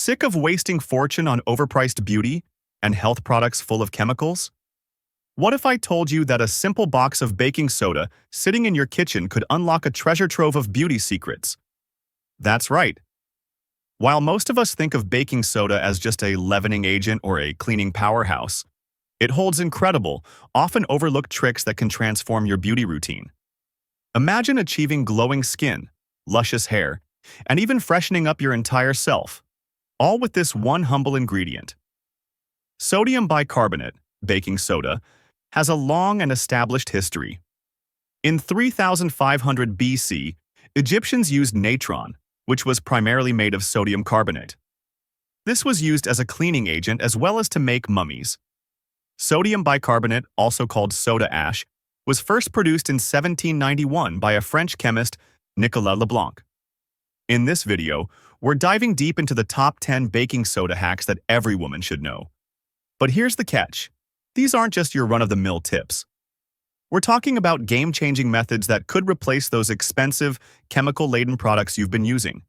Sick of wasting fortune on overpriced beauty and health products full of chemicals? What if I told you that a simple box of baking soda sitting in your kitchen could unlock a treasure trove of beauty secrets? That's right. While most of us think of baking soda as just a leavening agent or a cleaning powerhouse, it holds incredible, often overlooked tricks that can transform your beauty routine. Imagine achieving glowing skin, luscious hair, and even freshening up your entire self, all with this one humble ingredient. Sodium bicarbonate, baking soda, has a long and established history. In 3500 BC, Egyptians used natron, which was primarily made of sodium carbonate. This was used as a cleaning agent as well as to make mummies. Sodium bicarbonate, also called soda ash, was first produced in 1791 by a French chemist, Nicolas Leblanc. In this video, we're diving deep into the top 10 baking soda hacks that every woman should know. But here's the catch. These aren't just your run-of-the-mill tips. We're talking about game-changing methods that could replace those expensive, chemical-laden products you've been using.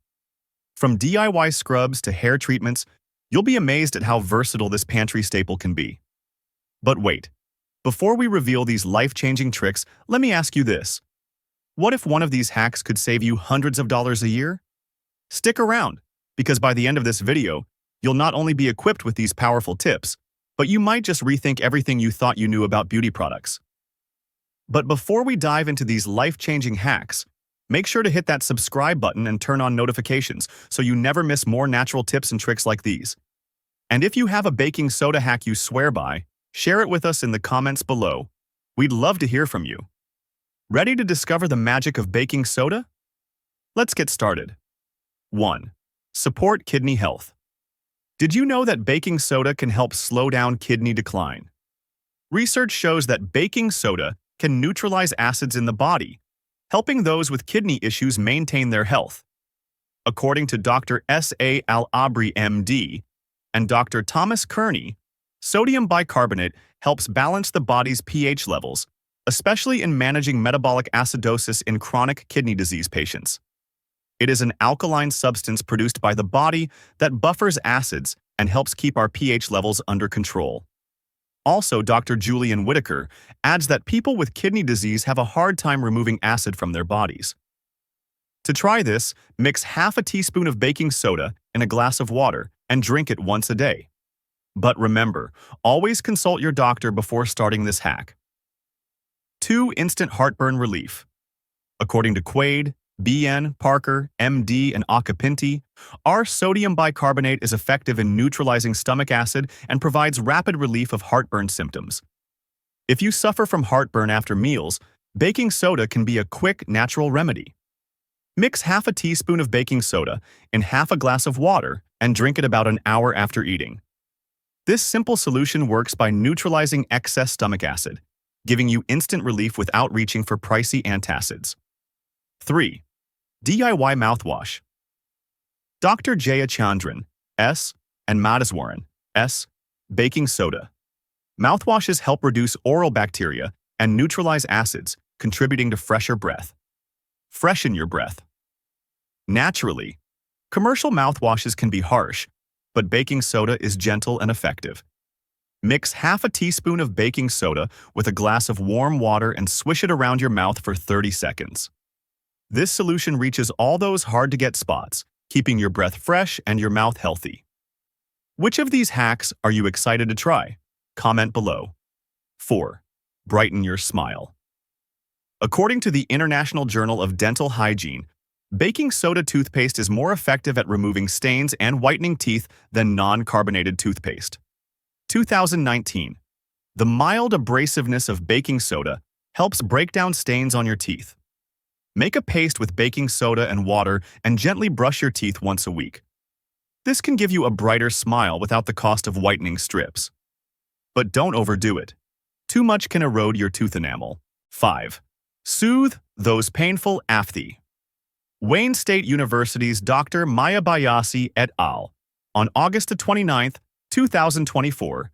From DIY scrubs to hair treatments, you'll be amazed at how versatile this pantry staple can be. But wait, before we reveal these life-changing tricks, let me ask you this. What if one of these hacks could save you hundreds of dollars a year? Stick around, because by the end of this video, you'll not only be equipped with these powerful tips, but you might just rethink everything you thought you knew about beauty products. But before we dive into these life-changing hacks, make sure to hit that subscribe button and turn on notifications so you never miss more natural tips and tricks like these. And if you have a baking soda hack you swear by, share it with us in the comments below. We'd love to hear from you. Ready to discover the magic of baking soda? Let's get started. 1. Support kidney health. Did you know that baking soda can help slow down kidney decline? Research shows that baking soda can neutralize acids in the body, helping those with kidney issues maintain their health. According to Dr. S.A. Al-Abri, MD, and Dr. Thomas Kearney, sodium bicarbonate helps balance the body's pH levels, especially in managing metabolic acidosis in chronic kidney disease patients. It is an alkaline substance produced by the body that buffers acids and helps keep our pH levels under control. Also, Dr. Julian Whitaker adds that people with kidney disease have a hard time removing acid from their bodies. To try this, mix half a teaspoon of baking soda in a glass of water and drink it once a day. But remember, always consult your doctor before starting this hack. 2. Instant heartburn relief. According to Quaid, B.N., Parker, M.D., and Acapinti, our sodium bicarbonate is effective in neutralizing stomach acid and provides rapid relief of heartburn symptoms. If you suffer from heartburn after meals, baking soda can be a quick, natural remedy. Mix half a teaspoon of baking soda in half a glass of water and drink it about an hour after eating. This simple solution works by neutralizing excess stomach acid, giving you instant relief without reaching for pricey antacids. 3. DIY mouthwash. Dr. Jayachandran, S., and Madheswaran, S., baking soda. Mouthwashes help reduce oral bacteria and neutralize acids, contributing to fresher breath. Freshen your breath. Naturally, commercial mouthwashes can be harsh, but baking soda is gentle and effective. Mix half a teaspoon of baking soda with a glass of warm water and swish it around your mouth for 30 seconds. This solution reaches all those hard-to-get spots, keeping your breath fresh and your mouth healthy. Which of these hacks are you excited to try? Comment below. 4. Brighten your smile. According to the International Journal of Dental Hygiene, baking soda toothpaste is more effective at removing stains and whitening teeth than non-carbonated toothpaste. 2019. The mild abrasiveness of baking soda helps break down stains on your teeth. Make a paste with baking soda and water and gently brush your teeth once a week. This can give you a brighter smile without the cost of whitening strips. But don't overdo it. Too much can erode your tooth enamel. 5. Soothe those painful aphthy. Wayne State University's Dr. Maya Bayasi et al. On August 29, 2024,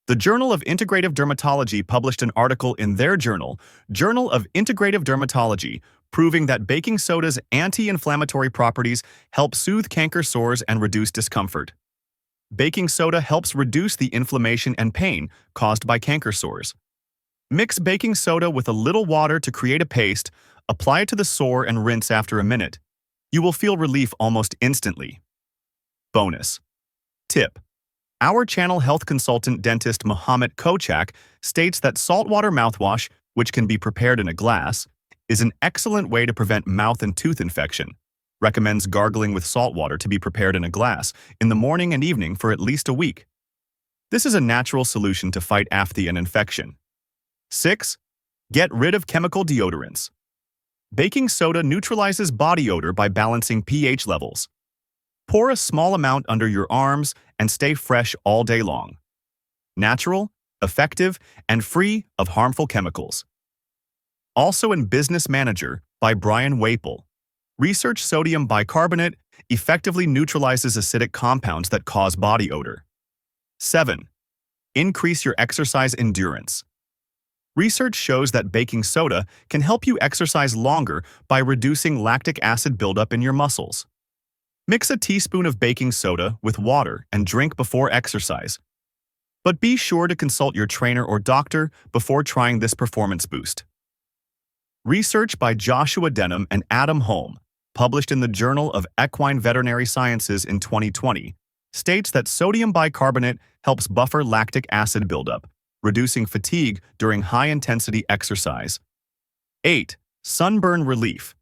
the Journal of Integrative Dermatology published an article in their journal, Journal of Integrative Dermatology, proving that baking soda's anti-inflammatory properties help soothe canker sores and reduce discomfort. Baking soda helps reduce the inflammation and pain caused by canker sores. Mix baking soda with a little water to create a paste, apply it to the sore and rinse after a minute. You will feel relief almost instantly. Bonus tip. Our channel health consultant dentist Mohammed Kochak states that saltwater mouthwash, which can be prepared in a glass, is an excellent way to prevent mouth and tooth infection. Recommends gargling with salt water to be prepared in a glass in the morning and evening for at least a week. This is a natural solution to fight apathy and infection. 6. Get rid of chemical deodorants. Baking soda neutralizes body odor by balancing pH levels. Pour a small amount under your arms and stay fresh all day long. Natural, effective, and free of harmful chemicals. Also in Business Manager by Brian Waple. Research sodium bicarbonate effectively neutralizes acidic compounds that cause body odor. 7. Increase your exercise endurance. Research shows that baking soda can help you exercise longer by reducing lactic acid buildup in your muscles. Mix a teaspoon of baking soda with water and drink before exercise. But be sure to consult your trainer or doctor before trying this performance boost. Research by Joshua Denham and Adam Holm, published in the Journal of Equine Veterinary Sciences in 2020, states that sodium bicarbonate helps buffer lactic acid buildup, reducing fatigue during high-intensity exercise. 8. Sunburn Relief.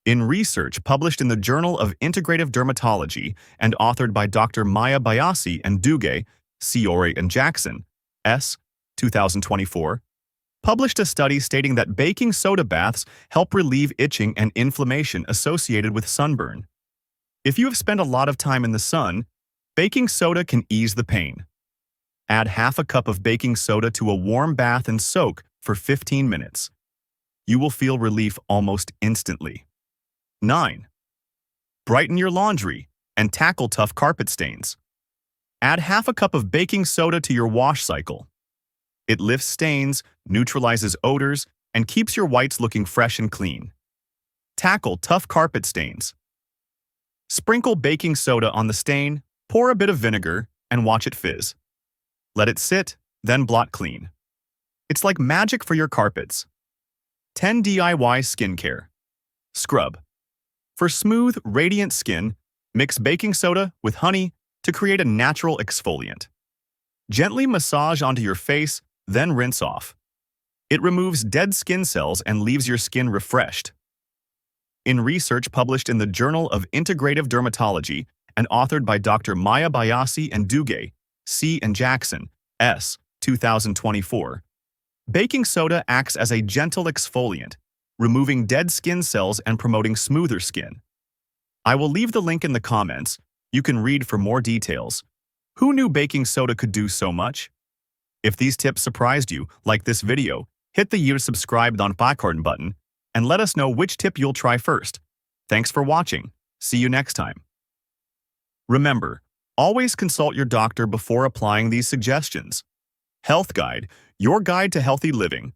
In research published in the Journal of Integrative Dermatology and authored by Dr. Maya Bayasi and Duge, Ciore and Jackson, S. 2024, published a study stating that baking soda baths help relieve itching and inflammation associated with sunburn. If you have spent a lot of time in the sun, baking soda can ease the pain. Add half a cup of baking soda to a warm bath and soak for 15 minutes. You will feel relief almost instantly. 9. Brighten your laundry and tackle tough carpet stains. Add half a cup of baking soda to your wash cycle. It lifts stains, neutralizes odors, and keeps your whites looking fresh and clean. Tackle tough carpet stains. Sprinkle baking soda on the stain, pour a bit of vinegar, and watch it fizz. Let it sit, then blot clean. It's like magic for your carpets. 10 DIY skincare. Scrub. For smooth, radiant skin, mix baking soda with honey to create a natural exfoliant. Gently massage onto your face, then rinse off. It removes dead skin cells and leaves your skin refreshed. In research published in the Journal of Integrative Dermatology and authored by Dr. Maya Bayasi and Duge, C. and Jackson, S. 2024, baking soda acts as a gentle exfoliant, removing dead skin cells and promoting smoother skin. I will leave the link in the comments. You can read for more details. Who knew baking soda could do so much? If these tips surprised you, like this video, hit the subscribe button and let us know which tip you'll try first. Thanks for watching. See you next time. Remember, always consult your doctor before applying these suggestions. Health Guide, your guide to healthy living.